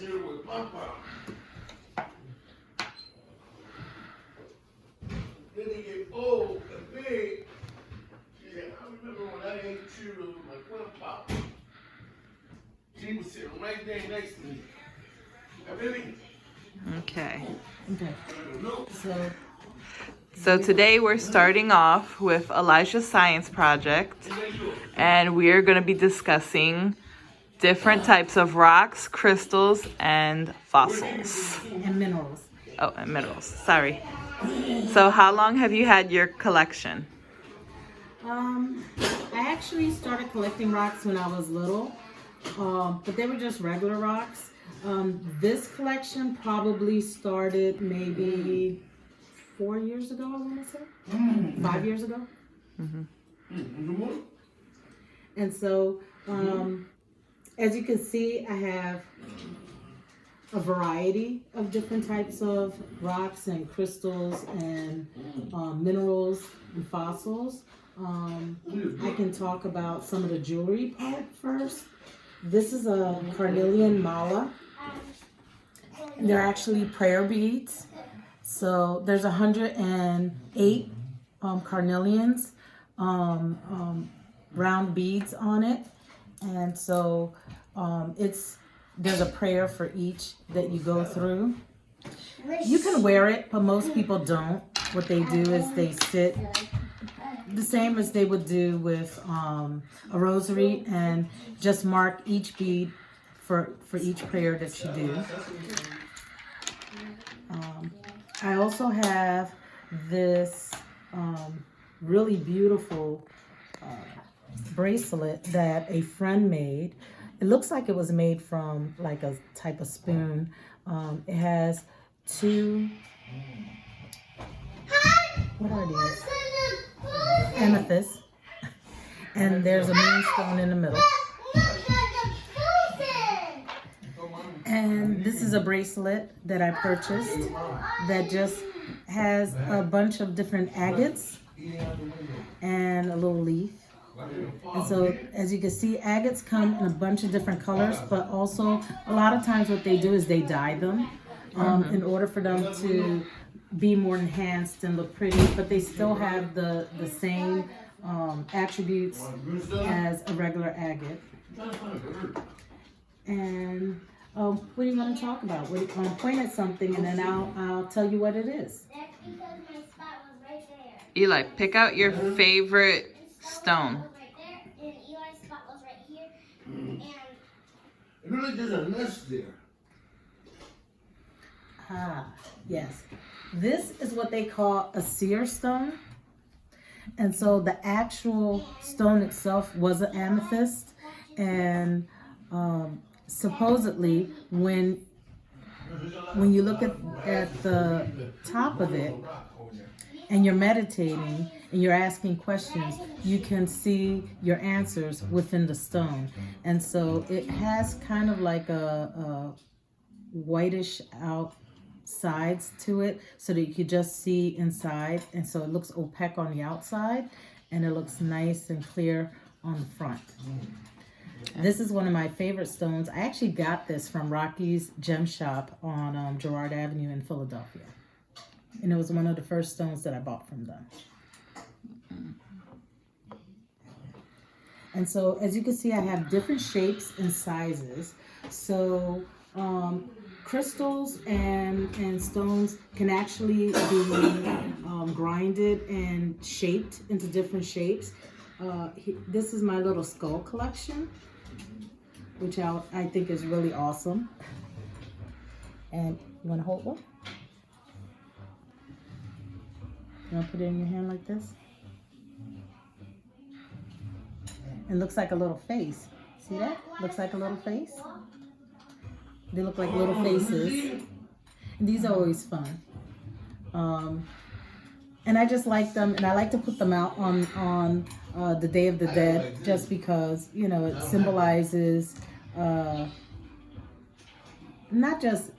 here with Papa. Then he get old and big. She said, I remember when I ate churros with my grandpa. She was sitting right there next to me. Really? Okay. Okay. So today we're starting off with Elijah's science project, and we are going to be discussing different types of rocks, crystals, and fossils. And minerals. Oh, and minerals. Sorry. So how long have you had your collection? I actually started collecting rocks when I was little, but they were just regular rocks. This collection probably started maybe 4 years ago, I want to say. 5 years ago. And so, as you can see, I have a variety of different types of rocks and crystals and minerals and fossils. I can talk about some of the jewelry part first. This is a carnelian mala. They're actually prayer beads. So there's 108 carnelians, round beads on it. And so there's a prayer for each that you go through. You can wear it, but most people don't. What they do is they sit the same as they would do with a rosary and just mark each bead for each prayer that you do. I also have this really beautiful bracelet that a friend made. It looks like it was made from like a type of spoon. It has two, what are these? Amethyst. And there's a moonstone in the middle. And this is a bracelet that I purchased that just has a bunch of different agates and a little leaf. And so, as you can see, agates come in a bunch of different colors, but also a lot of times what they do is they dye them in order for them to be more enhanced and look pretty, but they still have the same attributes as a regular agate. And what do you want to talk about? Point at something and then I'll tell you what it is. That's because my spot was right there. Eli, pick out your favorite stone. Right there, and Eli's spot was right here, and It really there's a nest there. Ah, yes. This is what they call a seer stone. And so the actual stone itself was an amethyst. And supposedly when you look at the top of it and you're meditating and you're asking questions, you can see your answers within the stone. And so it has kind of like a whitish out sides to it so that you could just see inside, and so it looks opaque on the outside and it looks nice and clear on the front. This is one of my favorite stones. I actually got this from Rocky's Gem Shop on Girard Avenue in Philadelphia, and it was one of the first stones that I bought from them. And so as you can see, I have different shapes and sizes. So crystals and stones can actually be grinded and shaped into different shapes. This is my little skull collection, which I think is really awesome. And you want to hold one? You want to put it in your hand like this? It looks like a little face. See that? Looks like a little face. They look like little faces. And these are always fun. And I just like them, and I like to put them out on the Day of the Dead, just because, you know, it symbolizes not just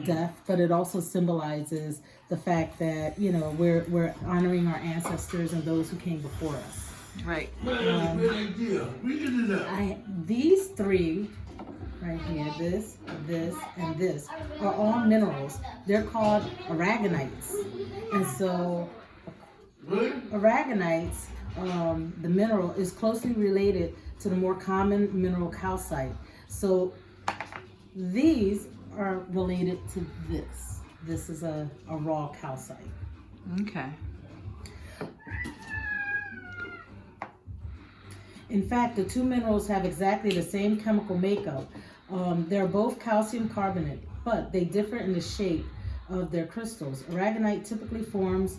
death, but it also symbolizes the fact that, you know, we're honoring our ancestors and those who came before us. Right. These three right here, this, and this are all minerals. They're called aragonites. And so aragonites, the mineral, is closely related to the more common mineral calcite. So these are related to this. This is a raw calcite. Okay. In fact, the two minerals have exactly the same chemical makeup. They're both calcium carbonate, but they differ in the shape of their crystals. Aragonite typically forms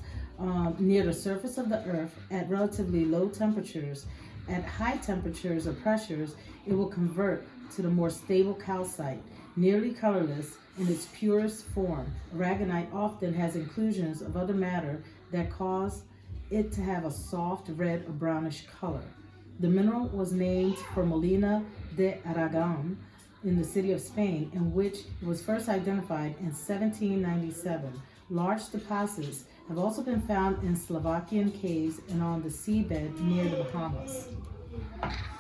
near the surface of the earth at relatively low temperatures. At high temperatures or pressures, it will convert to the more stable calcite, nearly colorless in its purest form. Aragonite often has inclusions of other matter that cause it to have a soft red or brownish color. The mineral was named for Molina de Aragon in the city of Spain, in which it was first identified in 1797. Large deposits have also been found in Slovakian caves and on the seabed near the Bahamas.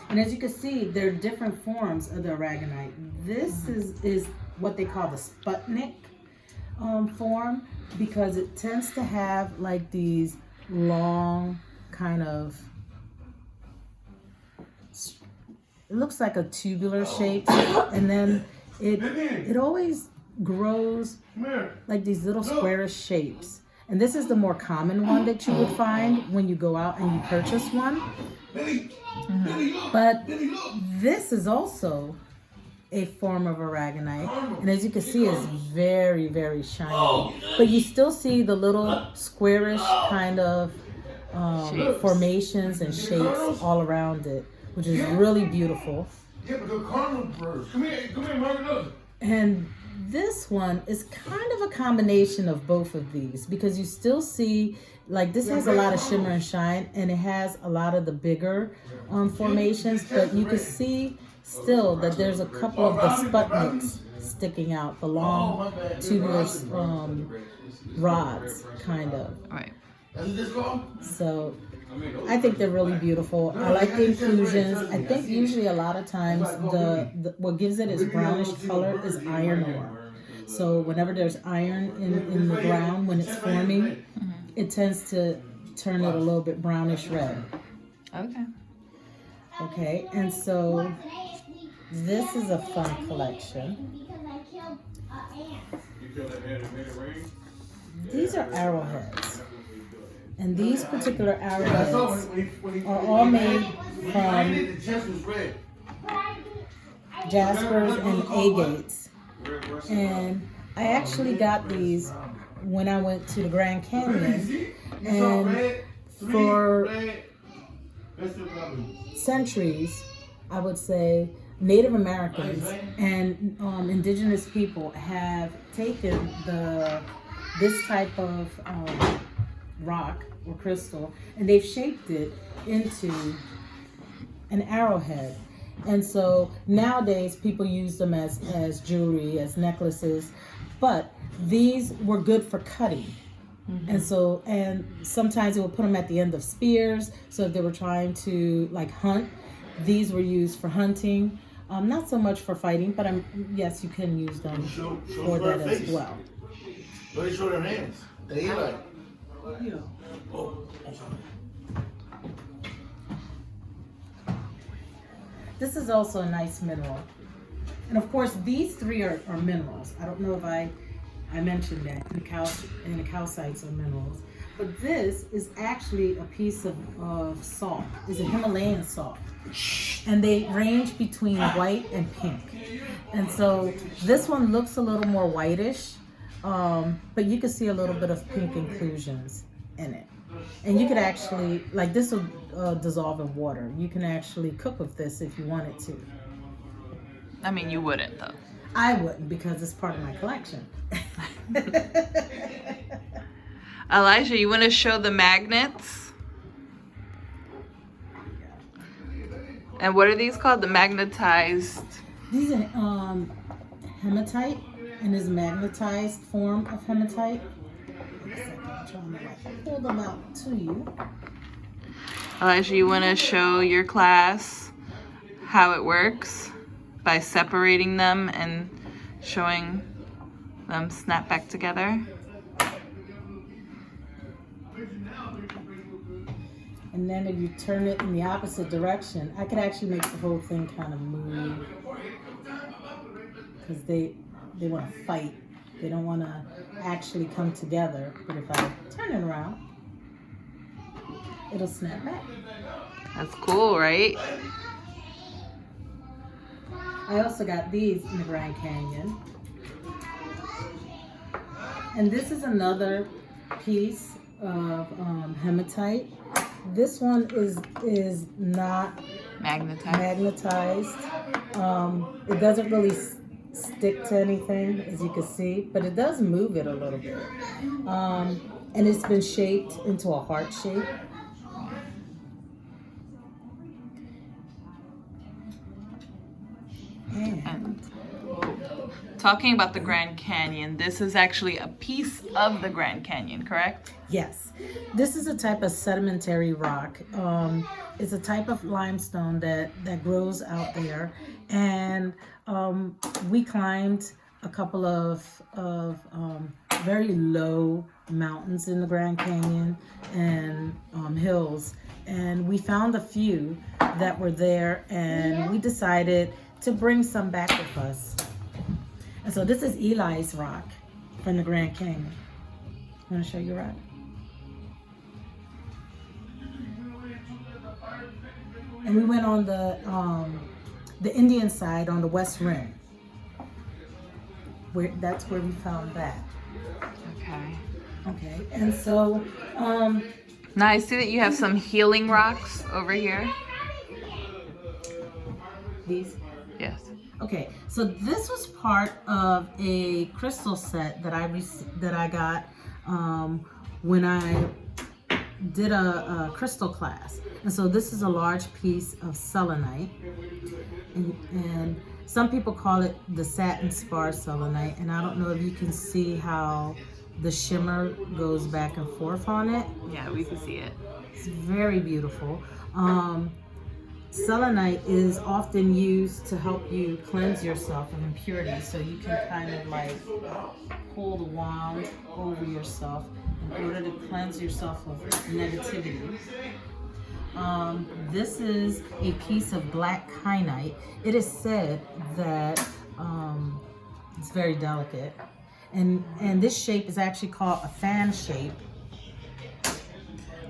And as you can see, there are different forms of the aragonite. This is what they call the Sputnik form, because it tends to have like these long kind of, it looks like a tubular shape, and then it always grows like these little squarish shapes. And this is the more common one that you would find when you go out and you purchase one. But this is also a form of aragonite, and as you can see, it's very, very shiny. But you still see the little squarish kind of formations and shapes all around it, which is really beautiful. Yeah, but the cardinal birds. Come here, Margaret. And this one is kind of a combination of both of these, because you still see, like, this has a lot of shimmer and shine, and it has a lot of the bigger formations, but you can see still that there's a couple of the Sputniks sticking out, the long tuberous rods, kind of. Right. So I think they're really beautiful. I like the inclusions. I think usually a lot of times the what gives it its brownish color is iron ore. So whenever there's iron in the ground when it's forming, it tends to turn it a little bit brownish red. Okay. Okay, and so this is a fun collection. These are arrowheads. And these particular arrowheads are all made from jaspers and agates. And I actually got these when I went to the Grand Canyon. And for centuries, I would say, Native Americans and indigenous people have taken this type of rock or crystal, and they've shaped it into an arrowhead. And so nowadays people use them as jewelry, as necklaces, but these were good for cutting. And so, and sometimes they would put them at the end of spears, so if they were trying to like hunt, these were used for hunting. Not so much for fighting, but yes, you can use them for that as well. They show their hands. They like. You know. This is also a nice mineral. And of course, these three are minerals. I don't know if I mentioned that. And the calcites are minerals. But this is actually a piece of salt. It's a Himalayan salt. And they range between white and pink. And so this one looks a little more whitish, but you can see a little bit of pink inclusions in it. And you could actually, like, this will dissolve in water. You can actually cook with this if you wanted to. I mean, you wouldn't, though. I wouldn't, because it's part of my collection. Elijah, you want to show the magnets? And what are these called? The magnetized? These are hematite, and is a magnetized form of hematite. I'm trying to pull them out to you. Elijah, you want to show your class how it works? by separating them and showing them snap back together. And then if you turn it in the opposite direction, I could actually make the whole thing kind of move, because they want to fight. They don't want to actually come together. But if I turn it around, it'll snap back. That's cool, right? I also got these in the Grand Canyon. And this is another piece of hematite. This one is not magnetized. It doesn't really stick to anything, as you can see, but it does move it a little bit. And it's been shaped into a heart shape. And talking about the Grand Canyon, this is actually a piece of the Grand Canyon, correct? Yes. This is a type of sedimentary rock. It's a type of limestone that grows out there. And we climbed a couple of very low mountains in the Grand Canyon and hills. And we found a few that were there, and we decided to bring some back with us. And so this is Eli's rock from the Grand Canyon. Want to show you a rock? And we went on the Indian side on the West Rim. That's where we found that. Okay. And so now I see that you have some healing rocks over here. These? Yes. Okay, so this was part of a crystal set that I got when I did a crystal class. And so this is a large piece of selenite, and some people call it the satin spar selenite, and I don't know if you can see how the shimmer goes back and forth on it. Yeah, we can see it. It's very beautiful. Selenite is often used to help you cleanse yourself of impurities, so you can kind of like pull the wand over yourself in order to cleanse yourself of negativity. This is a piece of black kyanite. It is said that it's very delicate, and this shape is actually called a fan shape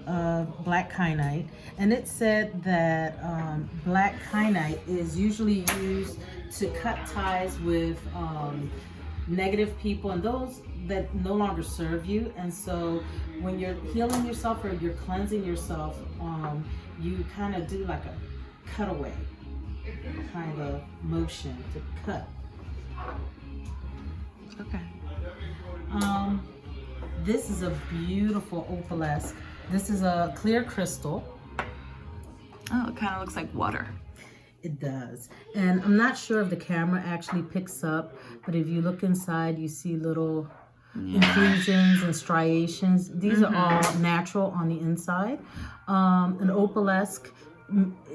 of black kyanite. And it said that black kyanite is usually used to cut ties with negative people and those that no longer serve you. And so when you're healing yourself or you're cleansing yourself, you kind of do like a cutaway kind of motion to cut. Okay. This is a beautiful opalesque. This is a clear crystal. Oh, it kind of looks like water. It does. And I'm not sure if the camera actually picks up, but if you look inside, you see little infusions and striations. These are all natural on the inside. An opalesque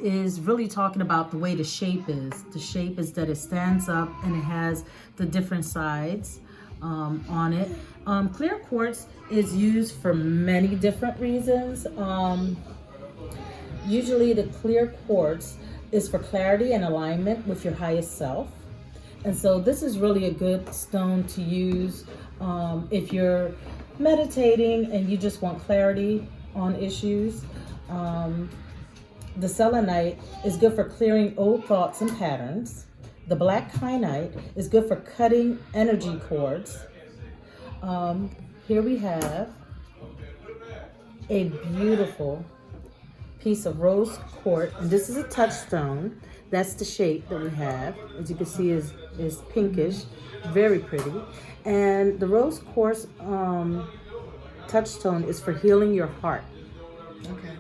is really talking about the way the shape is. The shape is that it stands up and it has the different sides on it. Clear quartz is used for many different reasons. Usually the clear quartz is for clarity and alignment with your highest self. And so this is really a good stone to use if you're meditating and you just want clarity on issues. The selenite is good for clearing old thoughts and patterns. The black kyanite is good for cutting energy cords. Here we have a beautiful piece of rose quartz, and this is a touchstone. That's the shape that we have. As you can see, is pinkish, very pretty. And the rose quartz touchstone is for healing your heart. Okay.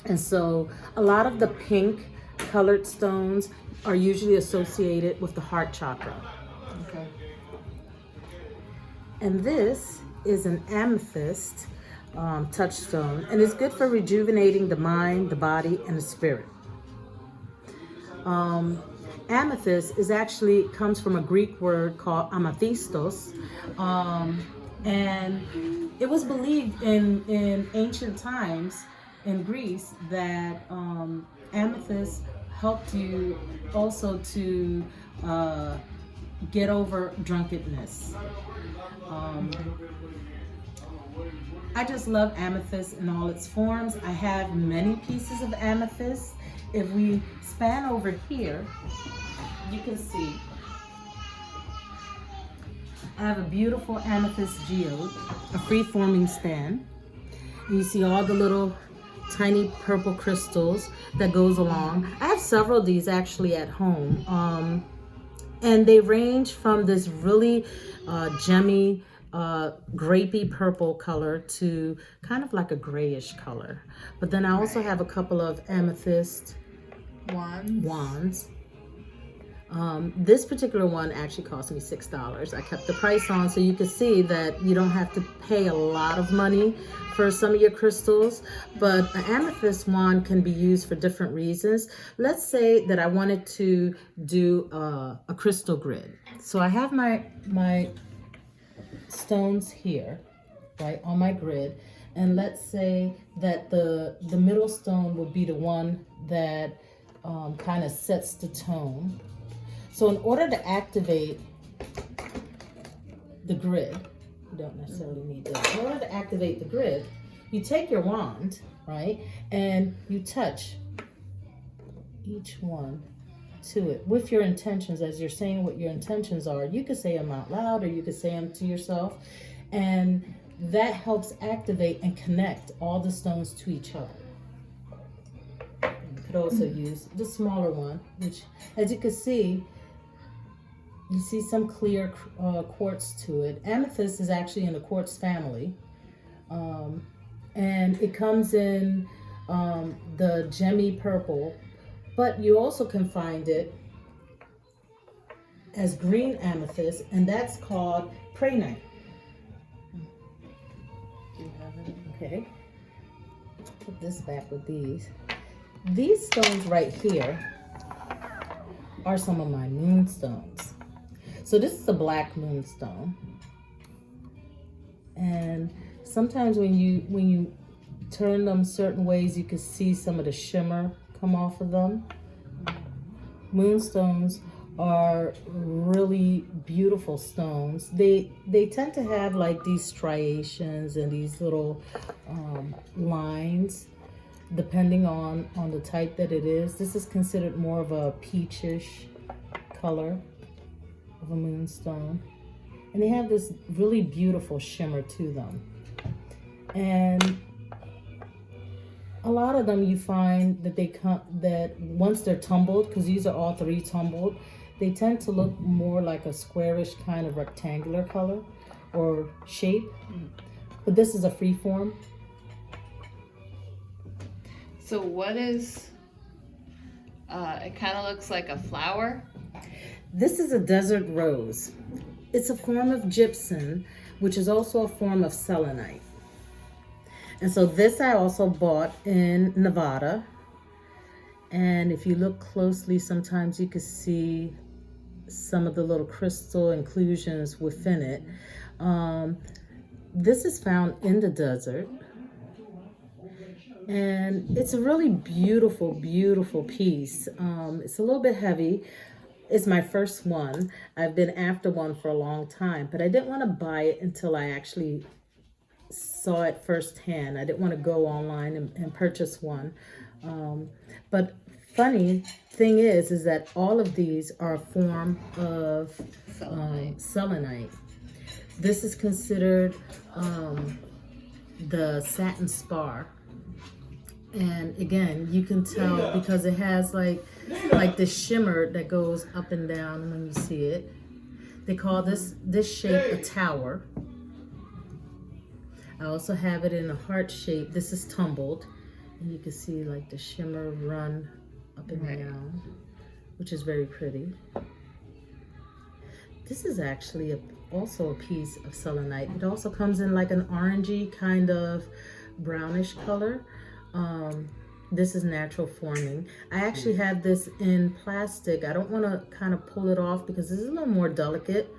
And so a lot of the pink colored stones are usually associated with the heart chakra. Okay. And this is an amethyst touchstone, and it's good for rejuvenating the mind, the body, and the spirit. amethyst is actually comes from a Greek word called amathistos, and it was believed in ancient times in Greece that amethyst helped you also to get over drunkenness. I just love amethyst in all its forms. I have many pieces of amethyst. If we span over here, you can see I have a beautiful amethyst geode, a free-forming stand. You see all the little tiny purple crystals that goes along. I have several of these actually at home, and they range from this really gemmy grapey purple color to kind of like a grayish color. But then I also have a couple of amethyst wands. This particular one actually cost me $6. I kept the price on so you can see that you don't have to pay a lot of money for some of your crystals, but an amethyst wand can be used for different reasons. Let's say that I wanted to do a crystal grid. So I have my stones here, right, on my grid, and let's say that the middle stone would be the one that kind of sets the tone. So in order to activate the grid, you don't necessarily need this. In order to activate the grid, you take your wand, right, and you touch each one to it with your intentions. As you're saying what your intentions are, you could say them out loud or you could say them to yourself, and that helps activate and connect all the stones to each other. You could also use the smaller one, which, as you can see, you see some clear quartz to it. Amethyst is actually in the quartz family, and it comes in the gemmy purple, but you also can find it as green amethyst, and that's called prehnite. Okay, put this back with these. These stones right here are some of my moonstones. So this is a black moonstone, and sometimes when you turn them certain ways, you can see some of the shimmer come off of them. Moonstones are really beautiful stones. They tend to have like these striations and these little lines, depending on the type that it is. This is considered more of a peachish color of a moonstone, and they have this really beautiful shimmer to them. And a lot of them you find that that once they're tumbled, because these are all three tumbled, they tend to look more like a squarish kind of rectangular color or shape. But this is a free form. So what is, it kind of looks like a flower. This is a desert rose. It's a form of gypsum, which is also a form of selenite. And so this I also bought in Nevada. And if you look closely, sometimes you can see some of the little crystal inclusions within it. This is found in the desert. And it's a really beautiful, beautiful piece. It's a little bit heavy. It's my first one. I've been after one for a long time, but I didn't want to buy it until I actually saw it firsthand. I didn't want to go online and purchase one. But funny thing is that all of these are a form of selenite. This is considered the satin spar. And again, you can tell because it has like the shimmer that goes up and down when you see it. They call this shape a tower. I also have it in a heart shape. This is tumbled, and you can see like the shimmer run up and down, which is very pretty. This is actually also a piece of selenite. It also comes in like an orangey kind of brownish color. This is natural forming. I actually have this in plastic. I don't want to kind of pull it off because this is a little more delicate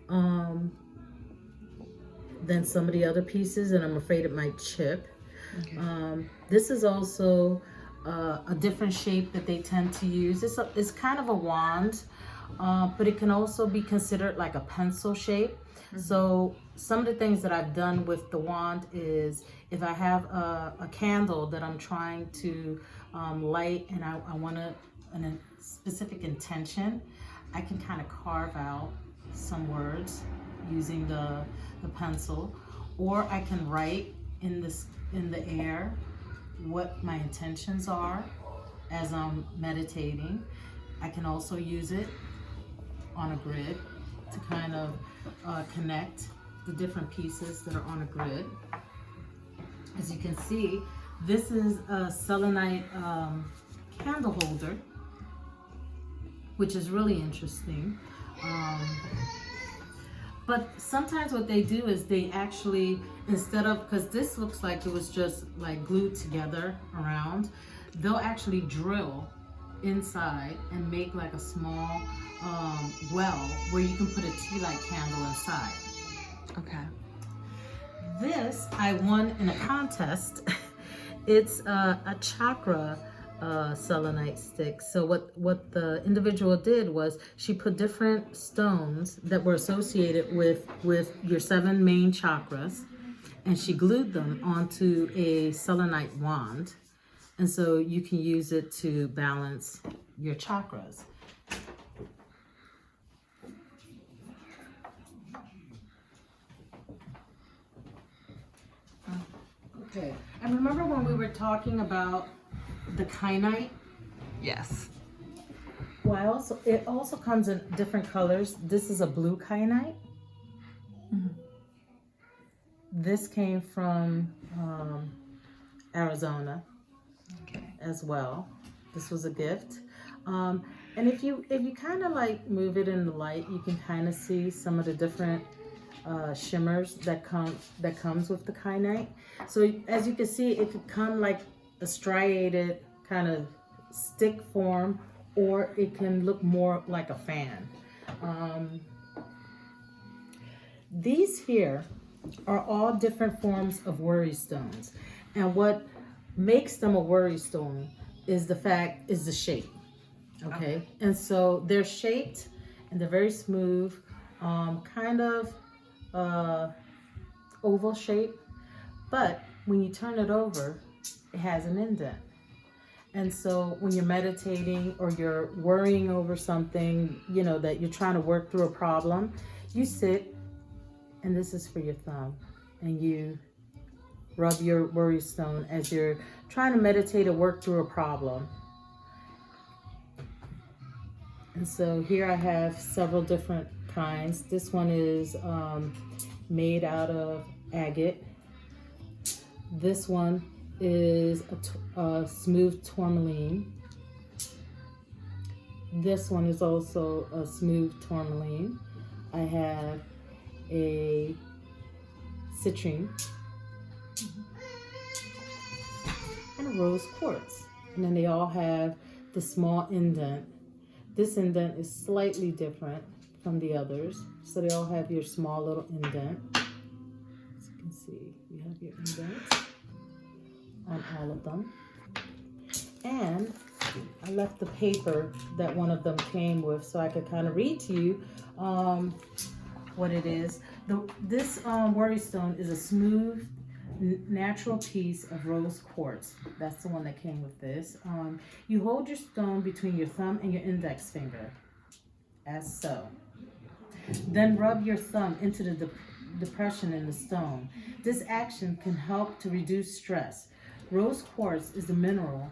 than some of the other pieces, and I'm afraid it might chip. Okay. This is also a different shape that they tend to use. It's kind of a wand, but it can also be considered like a pencil shape. So some of the things that I've done with the wand is if I have a candle that I'm trying to light and I want a specific intention, I can kind of carve out some words using the pencil, or I can write in the air what my intentions are as I'm meditating. I can also use it on a grid to kind of connect the different pieces that are on a grid. As you can see, this is a selenite candle holder, which is really interesting. But sometimes what they do is they actually, instead of, because this looks like it was just like glued together around, they'll actually drill inside and make like a small well where you can put a tea light candle inside. Okay. This I won in a contest. It's a chakra selenite stick. So what the individual did was she put different stones that were associated with your 7 main chakras, and she glued them onto a selenite wand, and so you can use it to balance your chakras. Okay, and remember when we were talking about the kyanite? Yes. Well, it also comes in different colors. This is a blue kyanite. Mm-hmm. This came from Arizona, Okay. as well. This was a gift. And if you kind of like move it in the light, you can kind of see some of the different shimmers that comes with the kyanite. So as you can see, it could come like a striated kind of stick form, or it can look more like a fan. These here are all different forms of worry stones, and what makes them a worry stone is the shape. Okay, and so they're shaped and they're very smooth, kind of oval shape, but when you turn it over, it has an indent. And so when you're meditating or you're worrying over something, you know, that you're trying to work through a problem, you sit, and this is for your thumb, and you rub your worry stone as you're trying to meditate or work through a problem. And so here I have several different kinds. This one is made out of agate. This one is a smooth tourmaline. This one is also a smooth tourmaline. I have a citrine and a rose quartz. And then they all have the small indent. This indent is slightly different from the others. So they all have your small little indent. As you can see, you have your indent on all of them. And I left the paper that one of them came with so I could kind of read to you what it is. This worry stone is a smooth, natural piece of rose quartz. That's the one that came with this. You hold your stone between your thumb and your index finger, as so. Then rub your thumb into the depression in the stone. This action can help to reduce stress. Rose quartz is the mineral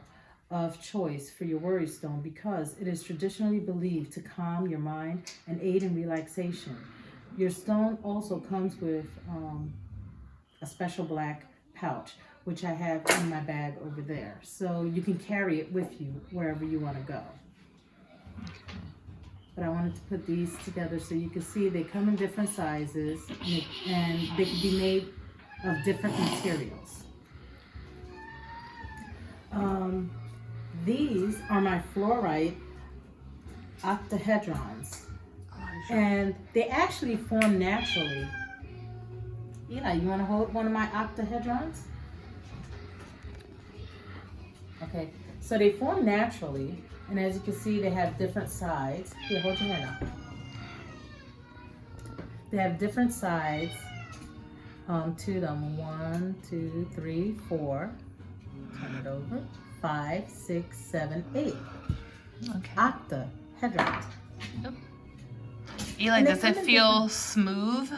of choice for your worry stone because it is traditionally believed to calm your mind and aid in relaxation. Your stone also comes with a special black pouch, which I have in my bag over there. So you can carry it with you wherever you want to go. But I wanted to put these together so you can see they come in different sizes and they can be made of different materials. These are my fluorite octahedrons. And they actually form naturally. Eli, you want to hold one of my octahedrons? Okay, so they form naturally, and as you can see, they have different sides. Here, hold your hand up. They have different sides to them. 1, 2, 3, 4. Turn it over. 5, 6, 7, 8. Okay. Octahedrons. Eli, And they does it come in feel smooth?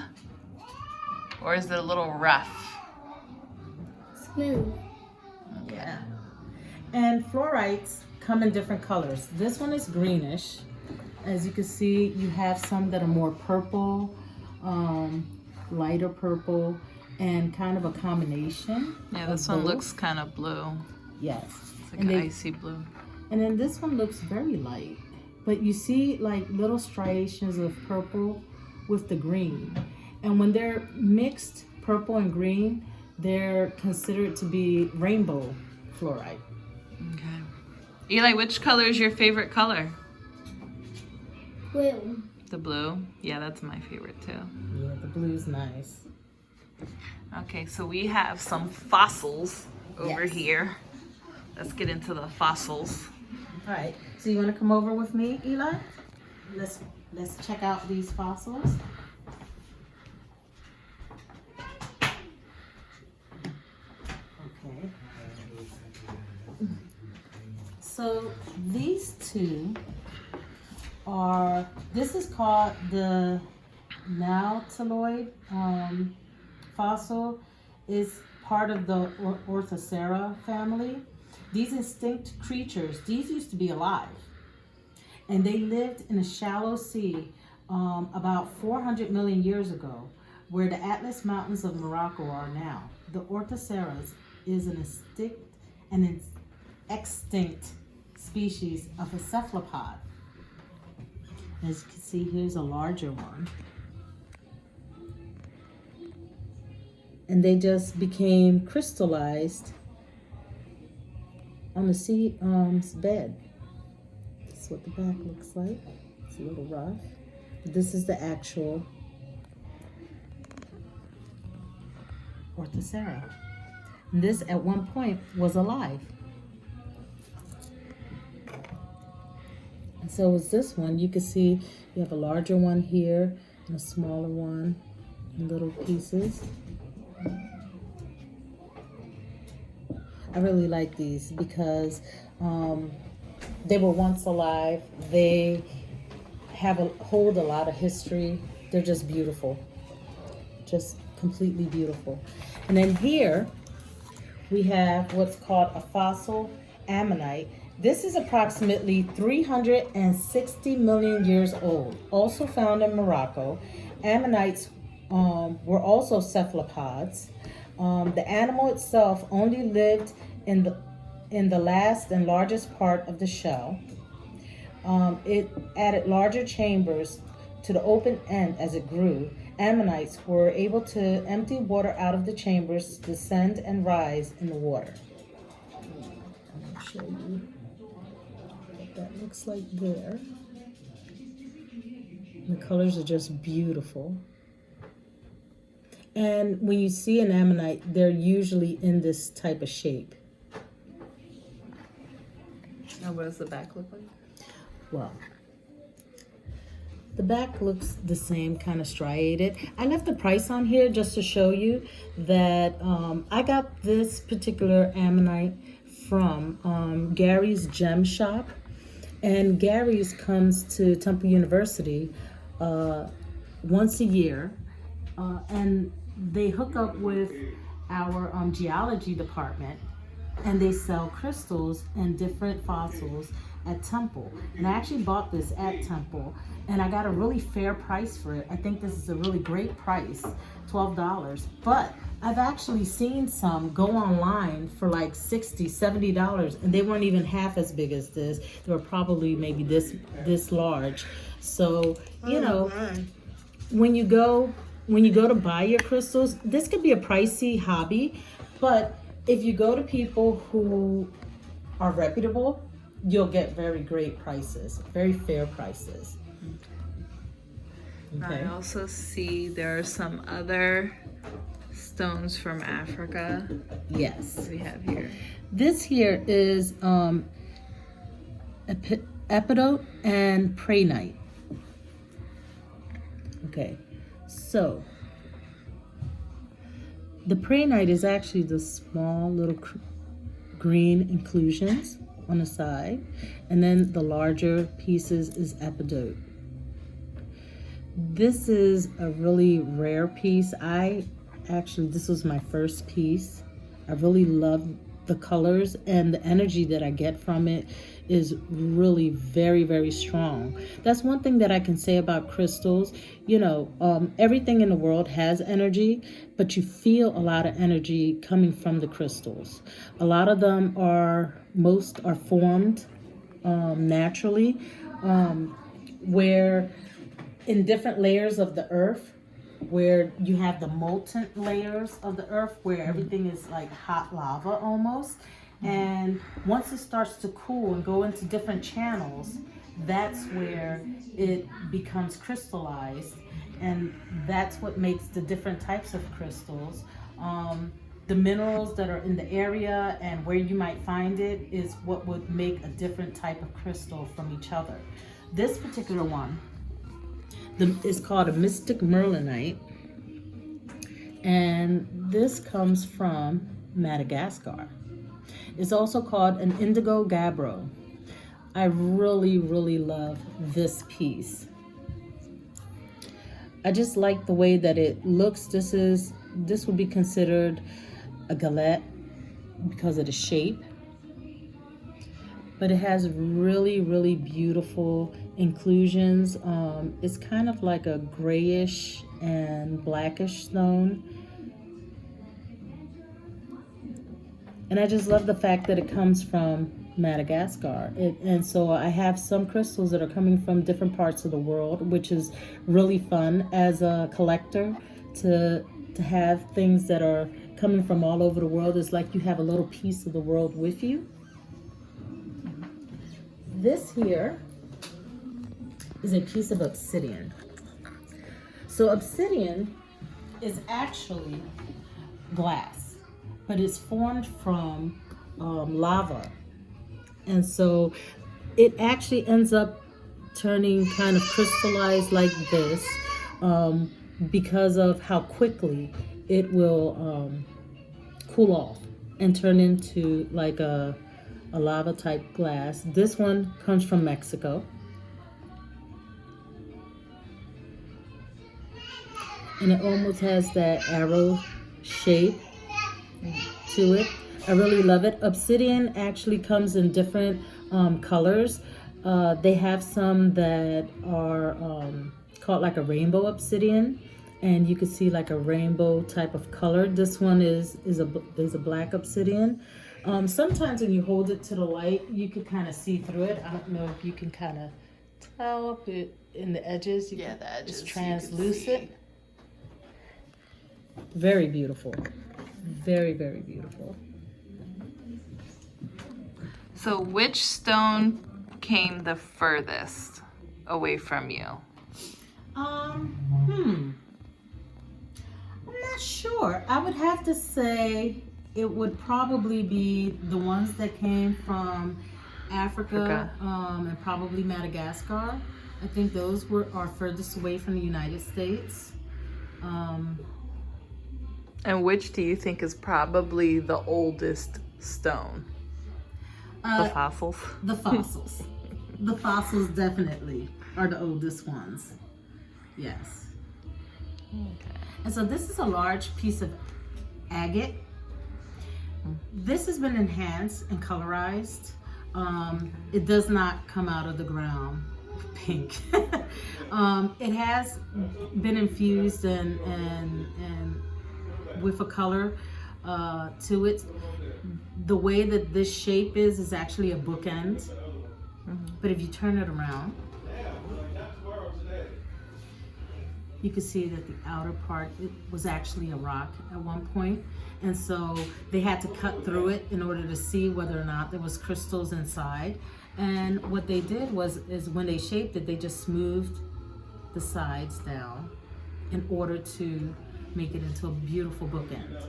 Or is it a little rough? Smooth. Yeah. And fluorites come in different colors. This one is greenish. As you can see, you have some that are more purple, lighter purple, and kind of a combination. Yeah, of this one both. looks kind of blue. Yes. It's like And an they- icy blue. And then this one looks very light. But you see like little striations of purple with the green. And when they're mixed, purple and green, they're considered to be rainbow fluorite. Okay. Eli, which color is your favorite color? Blue. The blue? Yeah, that's my favorite too. Yeah, the blue's nice. Okay, so we have some fossils over Yes. here. Let's get into the fossils. All right, so you want to come over with me, Eli? Let's check out these fossils. Okay. So these two are, this is called the nautiloid fossil. Is part of the Orthocera family. These extinct creatures, these used to be alive. And they lived in a shallow sea about 400 million years ago, where the Atlas Mountains of Morocco are now. The Orthoceras is an extinct species of a cephalopod. As you can see, here's a larger one. And they just became crystallized on the sea bed. That's what the back looks like. It's a little rough. This is the actual Orthocera. And this at one point was alive. And so is this one. You can see you have a larger one here and a smaller one in little pieces. I really like these because they were once alive. They hold a lot of history. They're just beautiful, just completely beautiful. And then here we have what's called a fossil ammonite. This is approximately 360 million years old, also found in Morocco. Ammonites were also cephalopods. The animal itself only lived in the last and largest part of the shell. It added larger chambers to the open end as it grew. Ammonites were able to empty water out of the chambers, descend and rise in the water. I'm going to show you what that looks like there. The colors are just beautiful. And when you see an ammonite, they're usually in this type of shape. And what does the back look like? Well, the back looks the same, kind of striated. I left the price on here just to show you that I got this particular ammonite from Gary's Gem Shop. And Gary's comes to Temple University once a year. And they hook up with our geology department, and they sell crystals and different fossils at Temple. And I actually bought this at Temple, and I got a really fair price for it. I think this is a really great price, $12. But I've actually seen some go online for like $60, $70, and they weren't even half as big as this. They were probably maybe this large. So, you know, when you go to buy your crystals, this could be a pricey hobby, but if you go to people who are reputable, you'll get very great prices, very fair prices. I also see there are some other stones from Africa Yes. we have here. This here is epidote and prehnite. Okay, so the prehnite is actually the small little green inclusions on the side, and then the larger pieces is epidote. This is a really rare piece. This was my first piece. I really love the colors, and the energy that I get from it is really very, very strong. That's one thing that I can say about crystals. You know, everything in the world has energy, but you feel a lot of energy coming from the crystals. A lot of them most are formed naturally, where in different layers of the earth, where you have the molten layers of the earth, where everything is like hot lava almost. And once it starts to cool and go into different channels, that's where it becomes crystallized. And that's what makes the different types of crystals. The minerals that are in the area and where you might find it is what would make a different type of crystal from each other. This particular one is called a mystic merlinite, and this comes from Madagascar. It's also called an indigo gabbro. I really, really love this piece. I just like the way that it looks. This would be considered a galette because of the shape, but it has really, really beautiful inclusions. It's kind of like a grayish and blackish stone. And I just love the fact that it comes from Madagascar. And so I have some crystals that are coming from different parts of the world, which is really fun as a collector to have things that are coming from all over the world. It's like you have a little piece of the world with you. This here is a piece of obsidian. So obsidian is actually glass, but it's formed from lava. And so it actually ends up turning kind of crystallized like this because of how quickly it will cool off and turn into like a lava type glass. This one comes from Mexico. And it almost has that arrow shape to it. I really love it. Obsidian actually comes in different colors. They have some that are called like a rainbow obsidian, and you can see like a rainbow type of color. This one is a black obsidian. Sometimes when you hold it to the light, you can kind of see through it. I don't know if you can kind of tell it in the edges. The edges. It's translucent. Very beautiful. Very, very beautiful. So which stone came the furthest away from you? I'm not sure. I would have to say it would probably be the ones that came from Africa. And probably Madagascar. I think those are furthest away from the United States. And which do you think is probably the oldest stone? The fossils? The fossils. The fossils definitely are the oldest ones. Yes. Okay. And so this is a large piece of agate. This has been enhanced and colorized. It does not come out of the ground pink. It has been infused and with a color to it. The way that this shape is actually a bookend. But if you turn it around, you can see that the outer part, it was actually a rock at one point. And so they had to cut through it in order to see whether or not there was crystals inside. And what they did is when they shaped it, they just smoothed the sides down in order to make it into a beautiful bookend.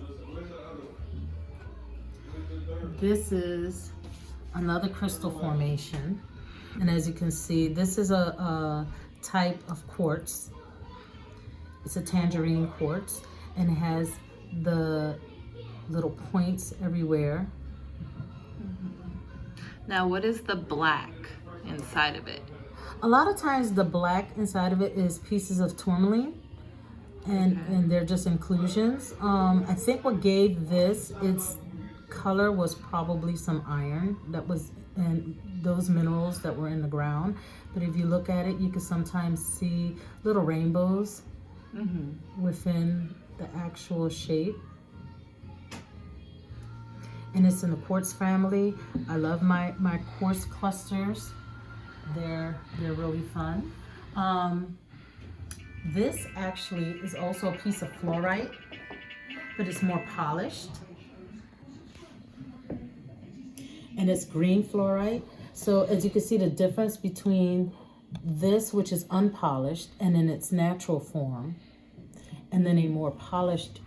This is another crystal formation. And as you can see, this is a type of quartz. It's a tangerine quartz, and it has the little points everywhere. Now, what is the black inside of it? A lot of times the black inside of it is pieces of tourmaline, and they're just inclusions. I think what gave this its color was probably some iron that was in those minerals that were in the ground. But if you look at it, you can sometimes see little rainbows within the actual shape. And it's in the quartz family. I love my quartz clusters. They're really fun. This actually is also a piece of fluorite, but it's more polished. And it's green fluorite. So as you can see the difference between this, which is unpolished and in its natural form, and then a more polished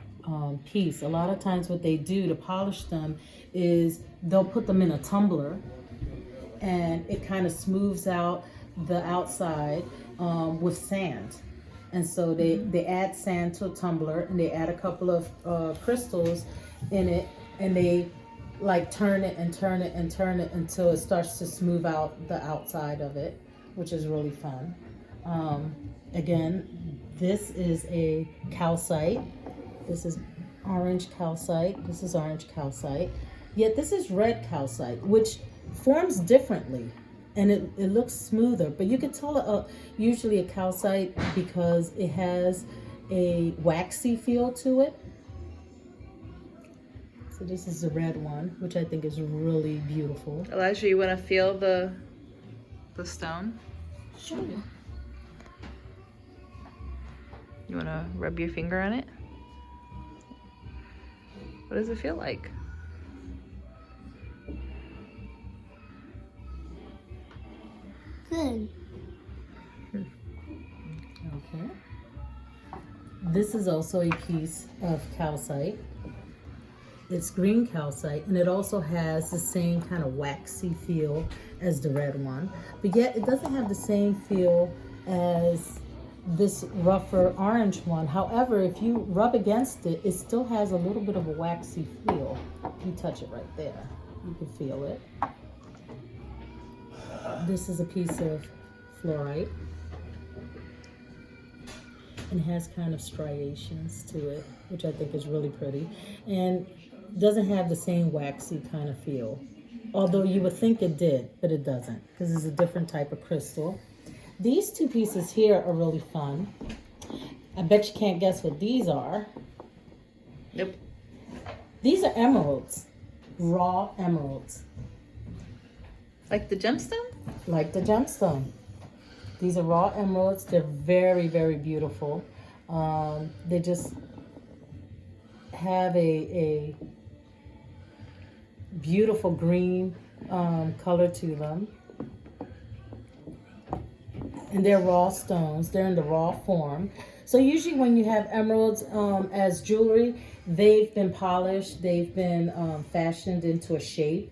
piece. A lot of times what they do to polish them is they'll put them in a tumbler, and it kind of smooths out the outside with sand. And so they add sand to a tumbler, and they add a couple of crystals in it, and they like turn it and turn it and turn it until it starts to smooth out the outside of it, which is really fun. Again, this is a calcite. This is orange calcite. This is orange calcite. Yet this is red calcite, which forms differently, and it looks smoother. But you can tell usually a calcite because it has a waxy feel to it. So this is the red one, which I think is really beautiful. Elijah, you want to feel the stone? Sure. You want to rub your finger on it? What does it feel like? Good. Okay. This is also a piece of calcite. It's green calcite, and it also has the same kind of waxy feel as the red one, but yet it doesn't have the same feel as this rougher orange one. However, if you rub against it, it still has a little bit of a waxy feel. You touch it right there, you can feel it. This is a piece of fluorite, and has kind of striations to it, which I think is really pretty, and doesn't have the same waxy kind of feel, although you would think it did, but it doesn't, because it's a different type of crystal. These two pieces here are really fun. I bet you can't guess what these are. Nope. These are emeralds, raw emeralds. Like the gemstone? Like the gemstone. These are raw emeralds. They're very, very beautiful. They just have a beautiful green color to them. And they're raw stones. They're in the raw form. So usually when you have emeralds as jewelry, they've been polished. They've been fashioned into a shape.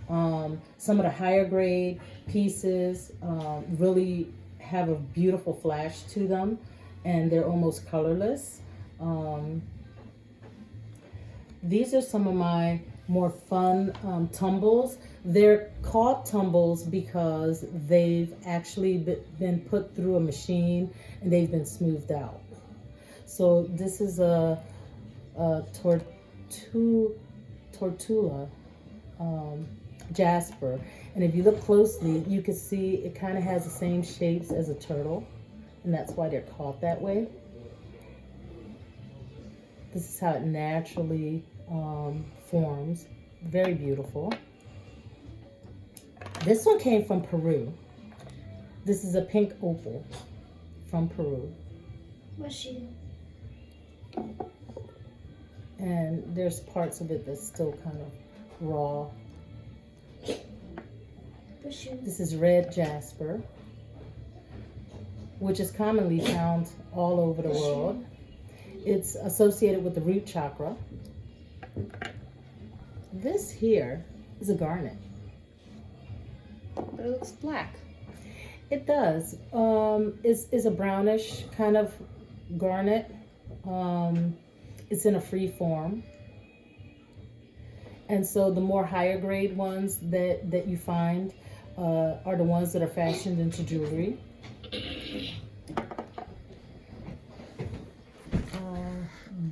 Some of the higher grade pieces really have a beautiful flash to them, and they're almost colorless. These are some of my more fun tumbles. They're called tumbles because they've actually been put through a machine and they've been smoothed out. So this is a tortula jasper, and if you look closely, you can see it kind of has the same shapes as a turtle, and that's why they're called that way. This is how it naturally forms. Very beautiful. This one came from Peru. This is a pink opal from Peru. What's she? And there's parts of it that's still kind of raw. What's she? This is red jasper, which is commonly found all over the world. It's associated with the root chakra. This here is a garnet. But it looks black. It does. It's a brownish kind of garnet. It's in a free form. And so the more higher grade ones that you find are the ones that are fashioned into jewelry.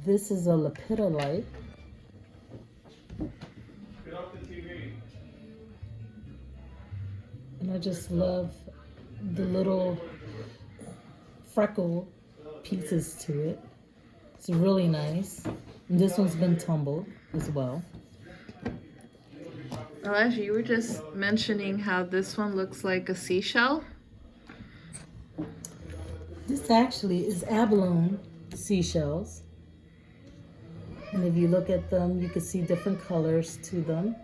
This is a lepidolite. Get off the TV. And I just love the little freckle pieces to it. It's really nice. And this one's been tumbled as well. Elijah, you were just mentioning how this one looks like a seashell. This actually is abalone seashells. And if you look at them, you can see different colors to them.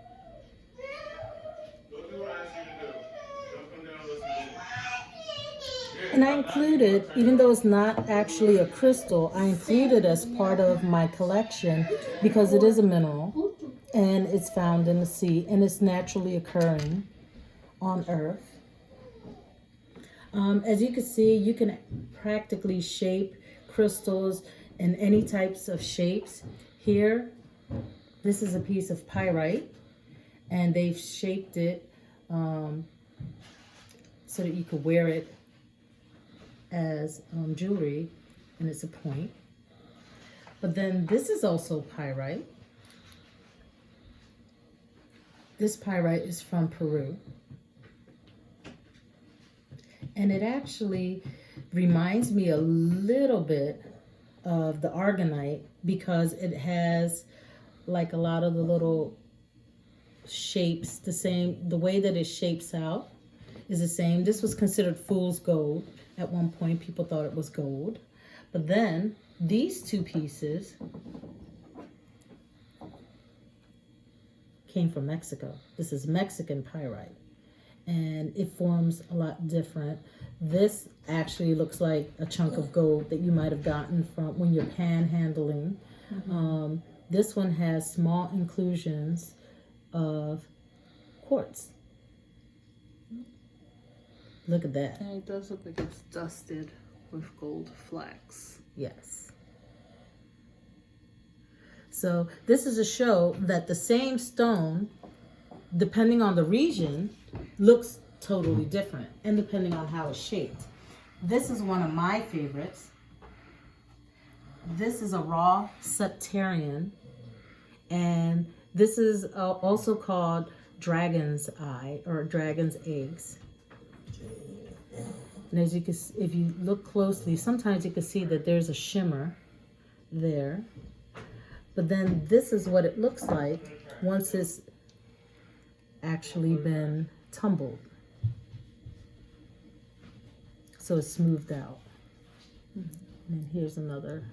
Go do what I asked you to do. Don't come down and listen to me. And I included, even though it's not actually a crystal, I included as part of my collection because it is a mineral and it's found in the sea and it's naturally occurring on Earth. As you can see, you can practically shape crystals in any types of shapes. Here, this is a piece of pyrite and they've shaped it so that you could wear it as jewelry, and it's a point. But then this is also pyrite. This pyrite is from Peru. And it actually reminds me a little bit of the argonite because it has like a lot of the little shapes, the way that it shapes out is the same. This was considered fool's gold. At one point, people thought it was gold. But then these two pieces came from Mexico. This is Mexican pyrite. And it forms a lot different. This actually looks like a chunk of gold that you might have gotten from when you're panhandling. Mm-hmm. This one has small inclusions of quartz. Look at that. And it does look like it's dusted with gold flecks. Yes. So this is a show that the same stone, depending on the region, looks totally different, and depending on how it's shaped. This is one of my favorites. This is a raw septarian, and this is also called dragon's eye or dragon's eggs. And as you can, if you look closely, sometimes you can see that there's a shimmer there. But then this is what it looks like once it's actually been tumbled. So it's smoothed out. And here's another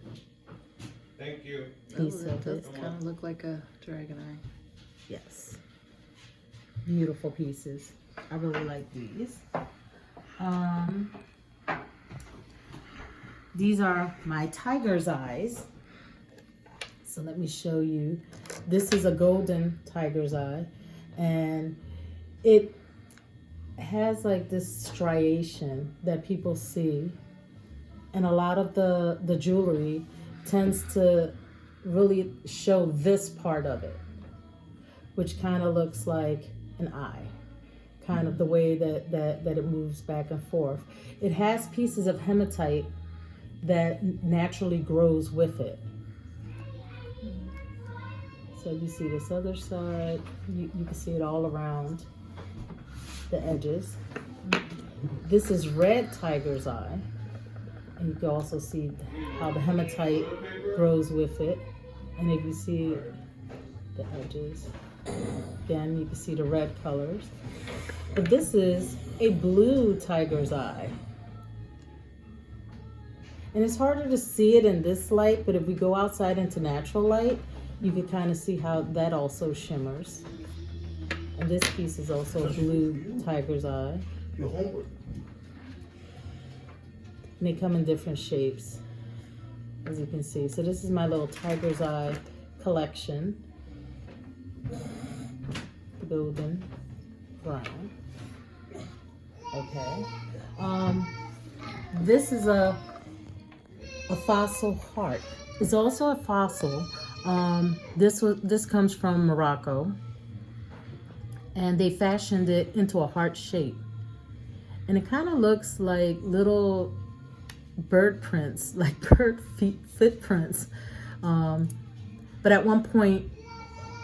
Thank you. piece It of does it. kind of look like a dragon eye. Yes. Beautiful pieces. I really like these. These are my tiger's eyes. So let me show you. This is a golden tiger's eye, and it has like this striation that people see, and a lot of the jewelry tends to really show this part of it, which kind of looks like an eye, kind of the way that it moves back and forth. It has pieces of hematite that naturally grows with it. So you see this other side, you can see it all around the edges. This is red tiger's eye. And you can also see how the hematite grows with it. And if you see the edges, again, you can see the red colors. But this is a blue tiger's eye. And it's harder to see it in this light, but if we go outside into natural light, you can kind of see how that also shimmers. And this piece is also blue tiger's eye. Your homework. And they come in different shapes, as you can see. So this is my little tiger's eye collection. Golden brown. Okay. This is a fossil heart. It's also a fossil. This comes from Morocco, and they fashioned it into a heart shape, and it kind of looks like little bird prints, like bird footprints. But at one point,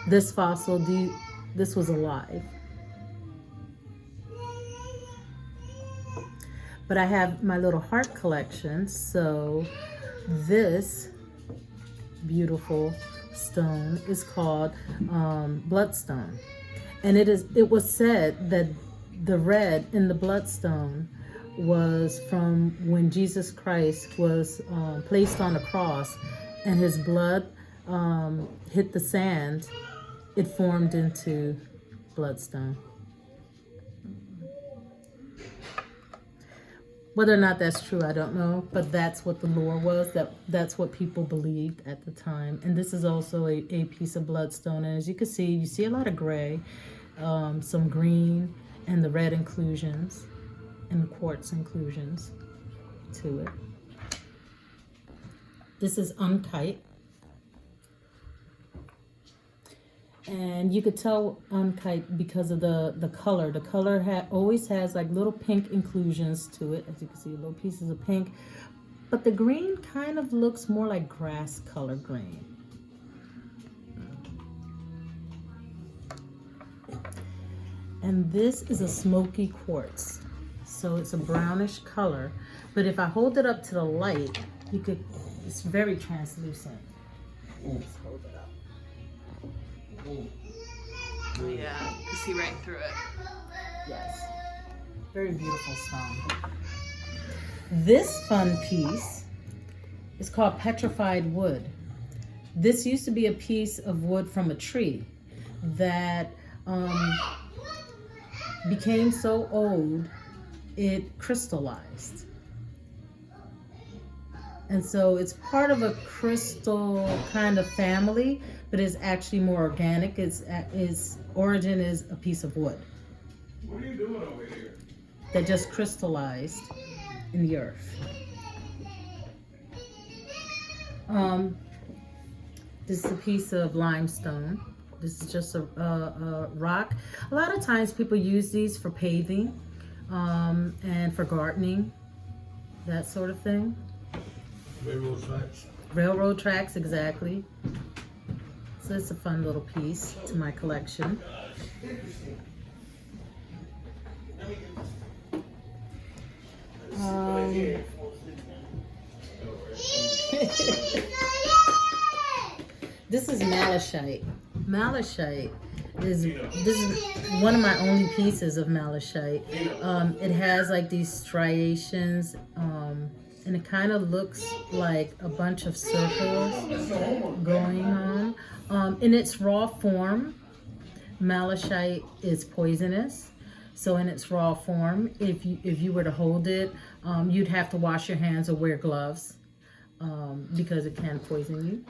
this fossil, this was alive. But I have my little heart collection, so this beautiful stone is called bloodstone. And it was said that the red in the bloodstone was from when Jesus Christ was placed on the cross and his blood hit the sand, it formed into bloodstone. Whether or not that's true, I don't know, but that's what the lore was. That's what people believed at the time. And this is also a piece of bloodstone. And as you can see, you see a lot of gray, some green, and the red inclusions, and the quartz inclusions to it. This is unkite. And you could tell unkite because of the color. The color always has like little pink inclusions to it. As you can see, little pieces of pink. But the green kind of looks more like grass color green. And this is a smoky quartz. So it's a brownish color. But if I hold it up to the light, it's very translucent. Let's hold it up. Yeah, you can see right through it. Yes. Very beautiful stone. This fun piece is called petrified wood. This used to be a piece of wood from a tree that became so old it crystallized. And so it's part of a crystal kind of family, but it's actually more organic. Its origin is a piece of wood. What are you doing over here? That just crystallized in the earth. This is a piece of limestone. This is just a rock. A lot of times people use these for paving and for gardening, that sort of thing. Railroad tracks. Railroad tracks, exactly. So it's a fun little piece to my collection. This is malachite. Malachite this is one of my only pieces of malachite. It has like these striations, and it kind of looks like a bunch of circles going on. In its raw form, malachite is poisonous. So in its raw form, if you were to hold it, you'd have to wash your hands or wear gloves because it can poison you.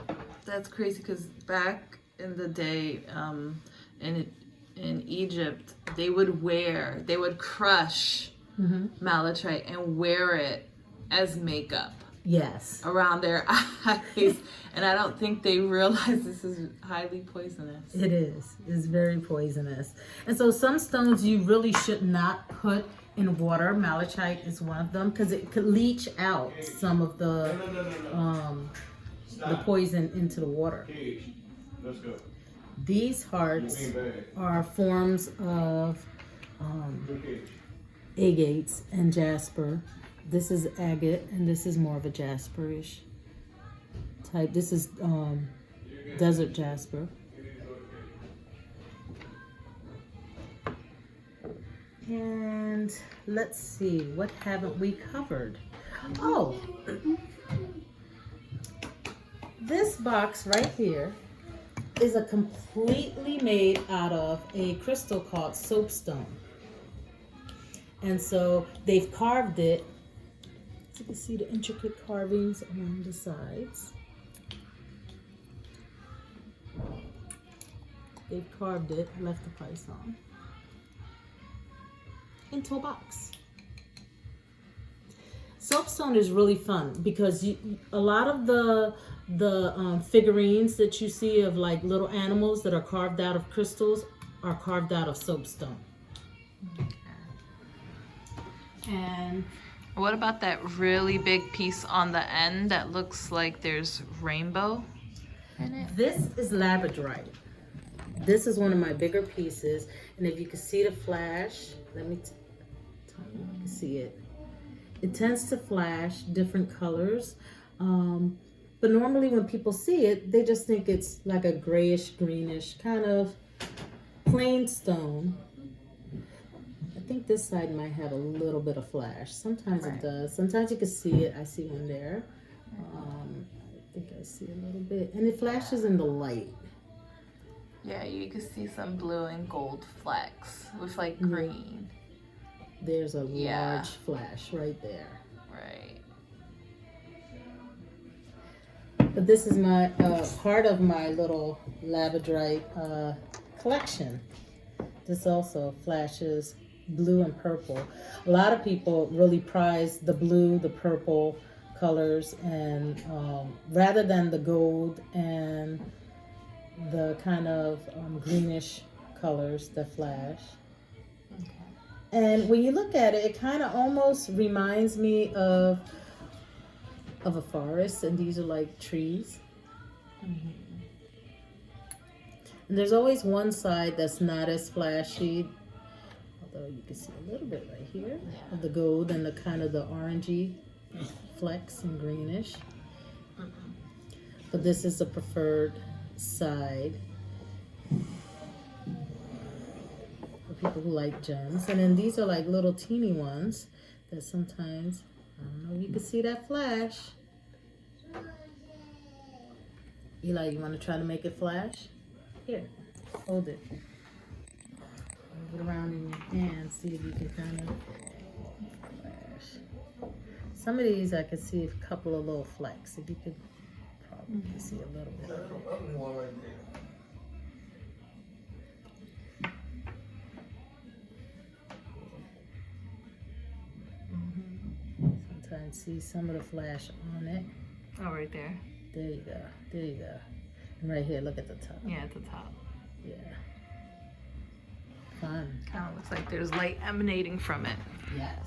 That's crazy because back in the day, in Egypt, they would crush malachite and wear it as makeup. Yes. Around their eyes. And I don't think they realize this is highly poisonous. It is. It's very poisonous. And so some stones you really should not put in water. Malachite is one of them because it could leach out some of the poison into the water. Let's go. These hearts are forms of agates and jasper. This is agate, and this is more of a jasperish type. This is desert jasper. And let's see, what haven't we covered? Oh, this box right here is a completely made out of a crystal called soapstone. And so they've carved it. So you can see the intricate carvings along the sides. They've carved it, left the price on, into a box. Soapstone is really fun because a lot of the figurines that you see of like little animals that are carved out of crystals are carved out of soapstone. And What about that really big piece on the end that looks like there's rainbow in it? this is labradorite. This is one of my bigger pieces, and if you can see the flash, let me tell you, you can see it. It tends to flash different colors, but normally when people see it, they just think it's like a grayish, greenish kind of plain stone. I think this side might have a little bit of flash. Sometimes it does. Sometimes you can see it. I see one there. I think I see a little bit, and it flashes in the light. Yeah, you can see some blue and gold flecks with like green. There's a large flash right there. Right. But this is my part of my little labradorite collection. This also flashes blue and purple. A lot of people really prize the blue, the purple colors, and rather than the gold and the kind of greenish colors that flash. Okay. And when you look at it, it kind of almost reminds me of a forest, and these are like trees. And there's always one side that's not as flashy, although you can see a little bit right here of the gold and the kind of the orangey flecks and greenish. But this is the preferred side for people who like gems. And then these are like little teeny ones that sometimes, I don't know if you can see that flash. Eli, you want to try to make it flash? Here, hold it. Move it around in your hand, see if you can kind of flash. Some of these I can see a couple of little flecks. If you could probably see a little bit of it. Sometimes see some of the flash on it. Oh, right there. There you go. There you go. And right here, look at the top. Yeah, at the top. Yeah. Fun. Kind of looks like there's light emanating from it. Yes.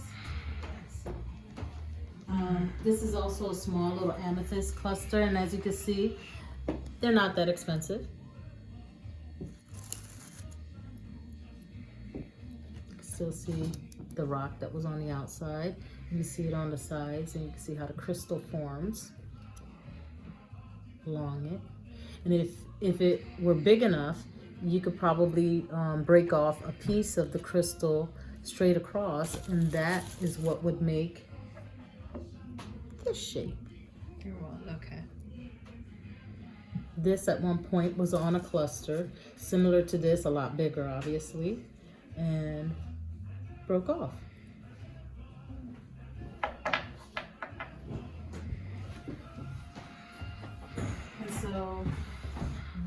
Yes. This is also a small little amethyst cluster, and as you can see, they're not that expensive. You can still see the rock that was on the outside. You can see it on the sides, and you can see how the crystal forms along it. And if it were big enough, you could probably break off a piece of the crystal straight across, and that is what would make this shape. Okay. This at one point was on a cluster, similar to this, a lot bigger obviously, and broke off. And so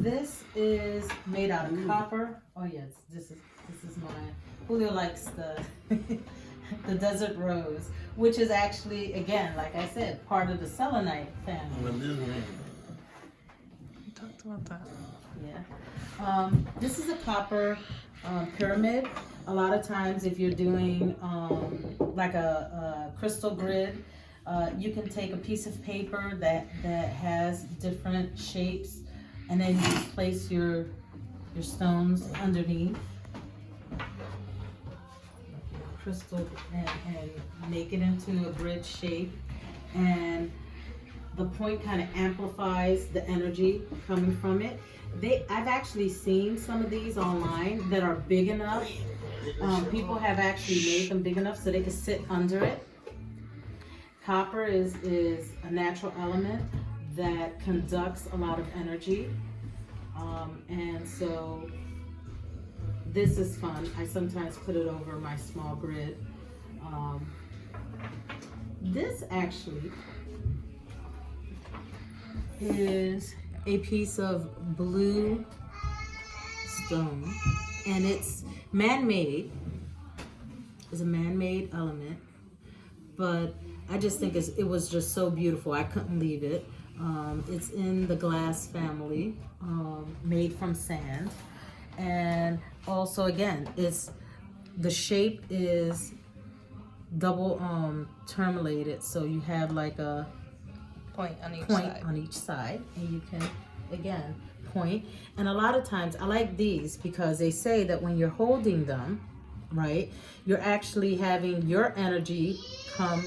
this is made out of copper. Oh yes, this is mine. Julio likes the desert rose, which is actually, again, like I said, part of the selenite family. We talked about that. Yeah. This is a copper pyramid. A lot of times if you're doing like a crystal grid, you can take a piece of paper that has different shapes, and then you place your stones underneath crystal and make it into a grid shape, and the point kind of amplifies the energy coming from it. I've actually seen some of these online that are big enough. People have actually made them big enough so they can sit under it. Copper is a natural element, that conducts a lot of energy. And so this is fun. I sometimes put it over my small grid. This actually is a piece of blue stone, and it's man-made. It's a man-made element, but I just think it was just so beautiful. I couldn't leave it. It's in the glass family, made from sand, and also again, the shape is double terminated, so you have like a Point on each side, and you can again point. And a lot of times I like these because they say that when you're holding them, right, you're actually having your energy come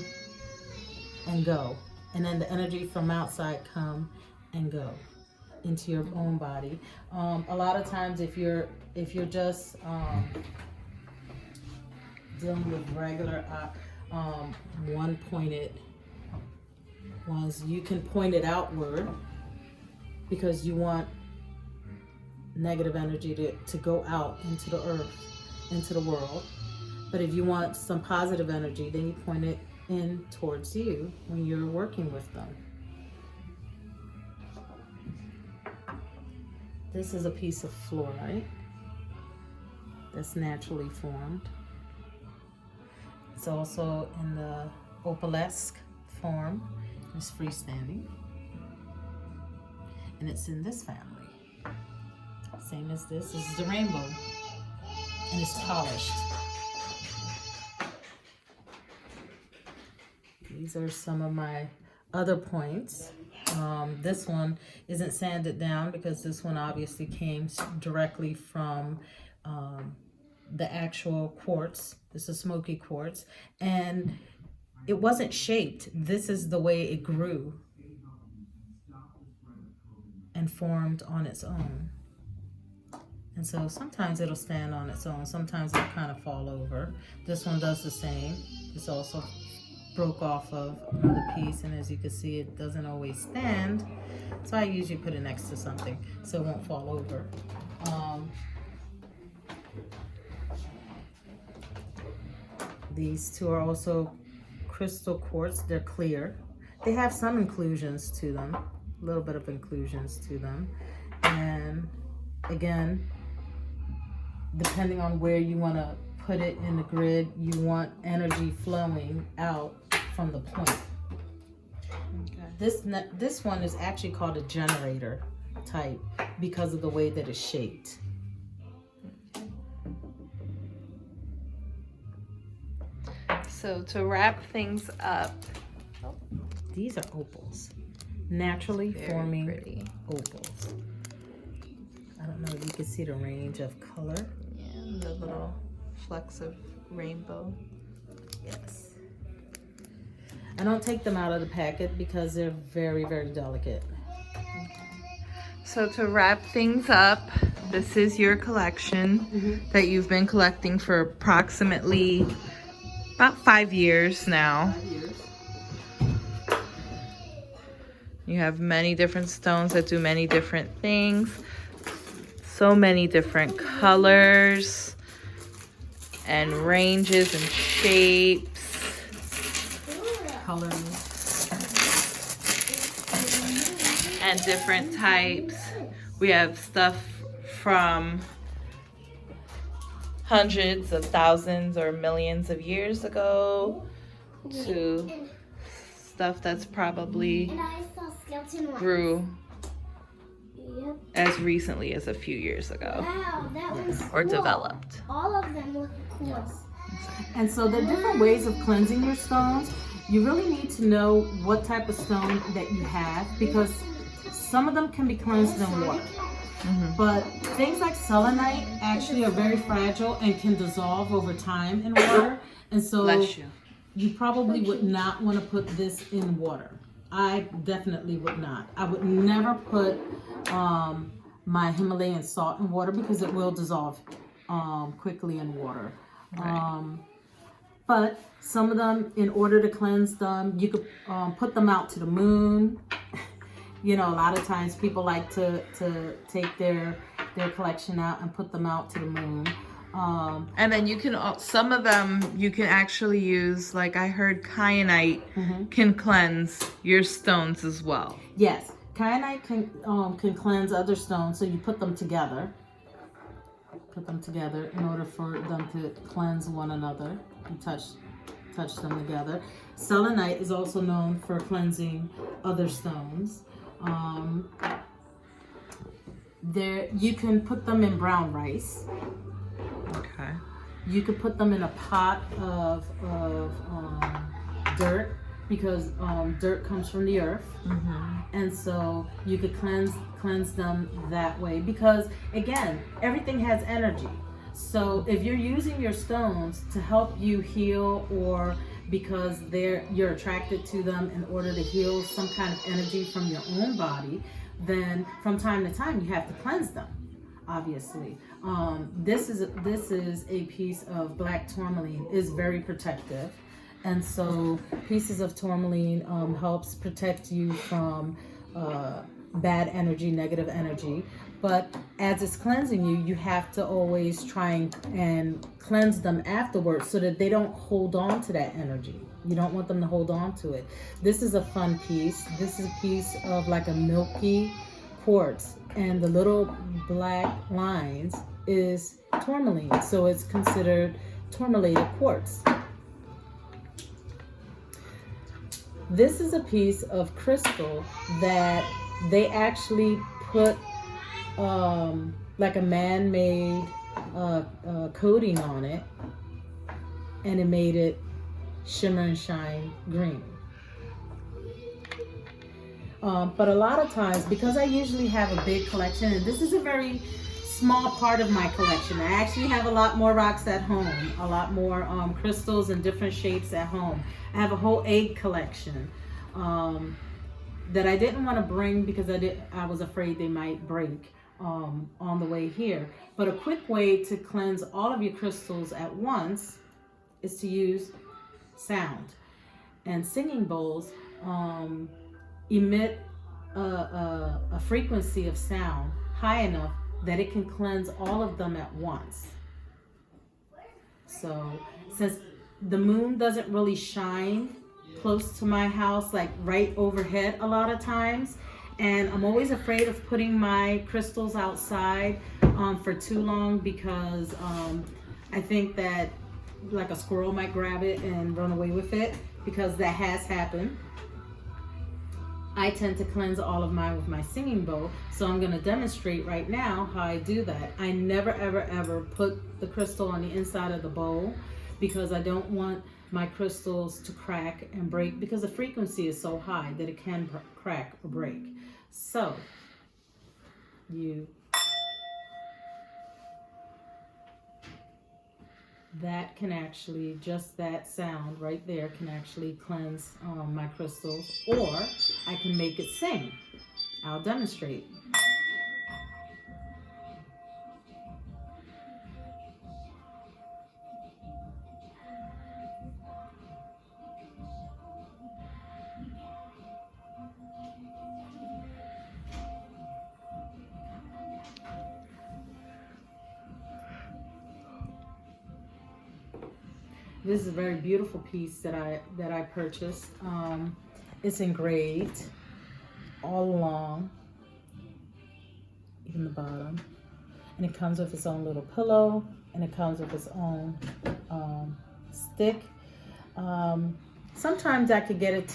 and go, and then the energy from outside come and go into your own body. A lot of times if you're just dealing with regular one pointed ones, you can point it outward because you want negative energy to go out into the earth, into the world. But if you want some positive energy, then you point it in towards you when you're working with them. This is a piece of fluorite that's naturally formed. It's also in the opalesque form. It's freestanding. And it's in this family. Same as this. This is the rainbow. And it's polished. These are some of my other points. This one isn't sanded down because this one obviously came directly from the actual quartz. This is smoky quartz. And it wasn't shaped. This is the way it grew and formed on its own. And so sometimes it'll stand on its own. Sometimes it'll kind of fall over. This one does the same. This also broke off of another piece, and as you can see, it doesn't always stand. So I usually put it next to something so it won't fall over. These two are also crystal quartz. They're clear. They have some inclusions to them, a little bit of inclusions to them. And again, depending on where you want to put it in the grid, you want energy flowing out from the point. Okay. This one is actually called a generator type because of the way that it's shaped. So to wrap things up, these are opals, naturally forming pretty opals. I don't know if you can see the range of color. Yeah, the little flecks of rainbow. Yes. I don't take them out of the packet because they're very, very delicate. So to wrap things up, this is your collection that you've been collecting for approximately about 5 years now. 5 years. You have many different stones that do many different things. So many different colors and ranges and shapes. Colors. And different types. We have stuff from hundreds of thousands or millions of years ago to stuff that's probably And I saw skeleton ones. grew Yep. as recently as a few years ago Wow, that one's or cool. developed. All of them look cool. And so there are different ways of cleansing your stones. You really need to know what type of stone that you have because some of them can be cleansed in water. But things like selenite actually are very fragile and can dissolve over time in water. And so Bless you. you probably would not want to put this in water. I definitely would not. I would never put my Himalayan salt in water because it will dissolve quickly in water. Right. But some of them, in order to cleanse them, you could put them out to the moon You know, a lot of times people like to take their collection out and put them out to the moon. And then you can, some of them you can actually use, like I heard kyanite can cleanse your stones as well. Yes, kyanite can cleanse other stones, so you put them together. Put them together in order for them to cleanse one another. You touch them together. Selenite is also known for cleansing other stones. You can put them in brown rice. Okay. You could put them in a pot of dirt, because dirt comes from the earth, and so you could cleanse them that way. Because again, everything has energy. So if you're using your stones to help you heal, or because you're attracted to them in order to heal some kind of energy from your own body, then from time to time you have to cleanse them. Obviously, this is a piece of black tourmaline. Is very protective, and so pieces of tourmaline helps protect you from bad energy, negative energy. But as it's cleansing you, you have to always try and cleanse them afterwards, so that they don't hold on to that energy. You don't want them to hold on to it. This is a fun piece. This is a piece of like a milky quartz, and the little black lines is tourmaline, so it's considered tourmalated quartz. This is a piece of crystal that they actually put like a man-made coating on it, and it made it shimmer and shine green. But a lot of times, because I usually have a big collection, and this is a very small part of my collection. I actually have a lot more rocks at home, a lot more crystals in different shapes at home. I have a whole egg collection that I didn't want to bring because I was afraid they might break on the way here. But a quick way to cleanse all of your crystals at once is to use sound. And singing bowls emit a frequency of sound high enough that it can cleanse all of them at once. So since the moon doesn't really shine close to my house, like right overhead a lot of times, and I'm always afraid of putting my crystals outside for too long, because I think that like a squirrel might grab it and run away with it, because that has happened. I tend to cleanse all of mine with my singing bowl, so I'm going to demonstrate right now how I do that. I never ever put the crystal on the inside of the bowl, because I don't want my crystals to crack and break, because the frequency is so high that it can crack or break. So that can actually, just that sound right there can actually cleanse my crystals, or I can make it sing. I'll demonstrate. This is a very beautiful piece that I purchased. It's engraved all along, even the bottom, and it comes with its own little pillow, and it comes with its own stick. Sometimes I could get it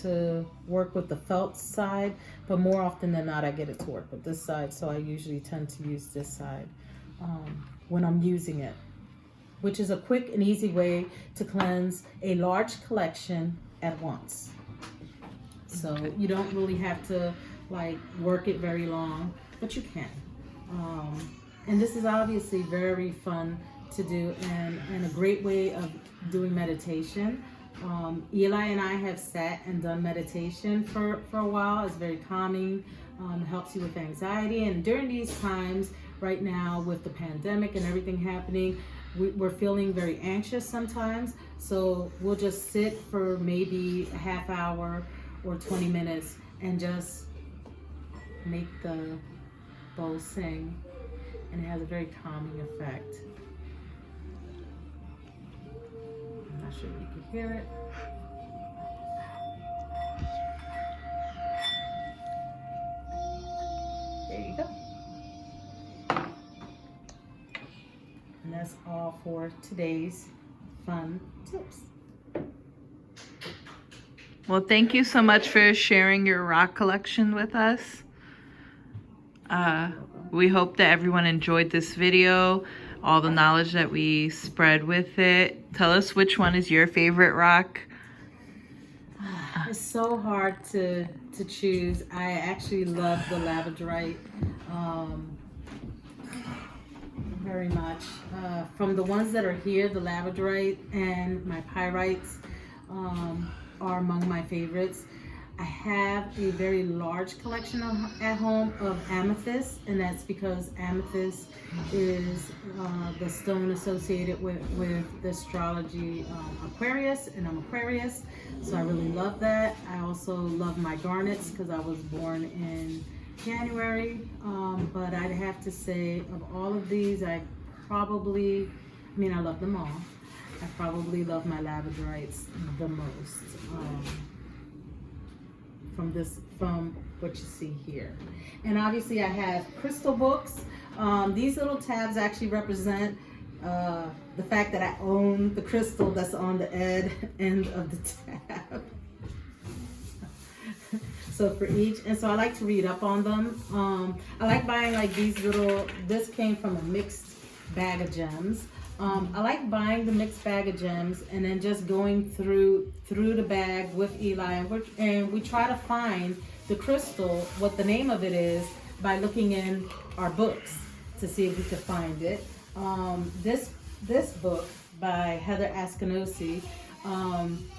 to work with the felt side, but more often than not I get it to work with this side, so I usually tend to use this side when I'm using it, which is a quick and easy way to cleanse a large collection at once. So you don't really have to like work it very long, but you can. And this is obviously very fun to do, and a great way of doing meditation. Eli and I have sat and done meditation for a while. It's very calming, helps you with anxiety. And during these times right now with the pandemic and everything happening, we're feeling very anxious sometimes. So we'll just sit for maybe a half hour or 20 minutes and just make the bowl sing, and it has a very calming effect. I'm not sure if you can hear it. There you go. And that's all for today's fun tips. Well, thank you so much for sharing your rock collection with us. We hope that everyone enjoyed this video, all the knowledge that we spread with it. Tell us which one is your favorite rock. It's so hard to choose. I actually love the labradorite very much. From the ones that are here, the labradorite and my pyrites are among my favorites. I have a very large collection at home of amethyst, and that's because amethyst is the stone associated with the astrology Aquarius, and I'm Aquarius, so I really love that. I also love my garnets because I was born in January, but I'd have to say of all of these, I love them all. I probably love my labradorites the most. From what you see here. And obviously I have crystal books. These little tabs actually represent the fact that I own the crystal that's on the end of the tab. So for each, and so I like to read up on them. I like buying like these little, this came from a mixed bag of gems. I like buying the mixed bag of gems and then just going through the bag with Eli, and we try to find the crystal, what the name of it is, by looking in our books to see if we could find it. This book by Heather Askinosi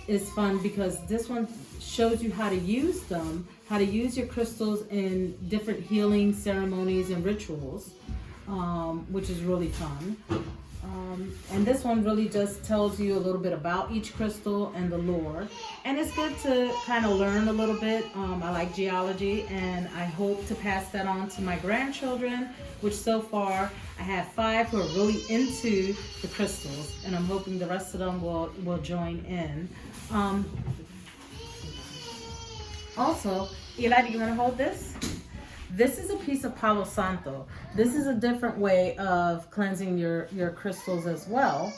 is fun because this one shows you how to use them, how to use your crystals in different healing ceremonies and rituals, which is really fun. And this one really just tells you a little bit about each crystal and the lore. And it's good to kind of learn a little bit. I like geology, and I hope to pass that on to my grandchildren, which so far I have 5 who are really into the crystals, and I'm hoping the rest of them will join in. Also, Eli, do you want to hold this? This is a piece of Palo Santo. This is a different way of cleansing your crystals as well.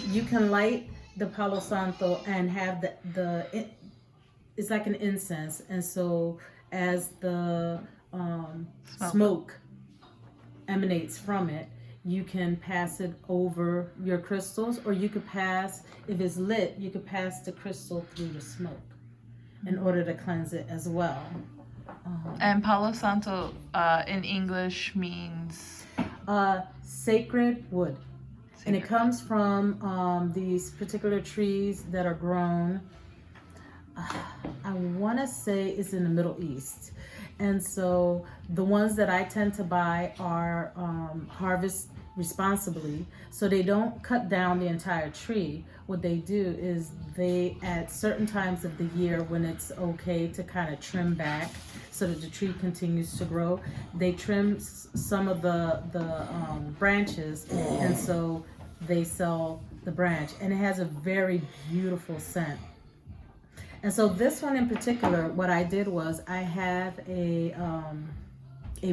You can light the Palo Santo and have it's like an incense. And so as the smoke emanates from it, you can pass it over your crystals, or you could pass, if it's lit, you could pass the crystal through the smoke in order to cleanse it as well. And Palo Santo in English means? Sacred wood. And it comes from these particular trees that are grown, I want to say it's in the Middle East. And so the ones that I tend to buy are harvest responsibly. So they don't cut down the entire tree. What they do is they, at certain times of the year when it's okay to kind of trim back so that the tree continues to grow, they trim some of the branches, and so they sell the branch, and it has a very beautiful scent. And so this one in particular, what I did was I have a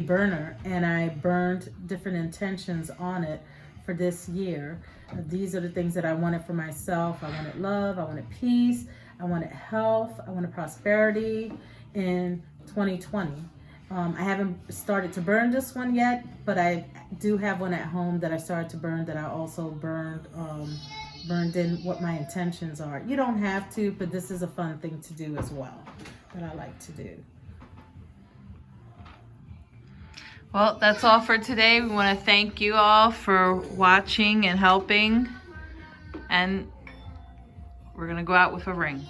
burner, and I burned different intentions on it for this year. These are the things that I wanted for myself. I wanted love, I wanted peace, I wanted health, I wanted prosperity in 2020. I haven't started to burn this one yet, but I do have one at home that I started to burn, that I also burned in what my intentions are. You don't have to, but this is a fun thing to do as well, that I like to do. Well, that's all for today. We want to thank you all for watching and helping. And we're going to go out with a ring.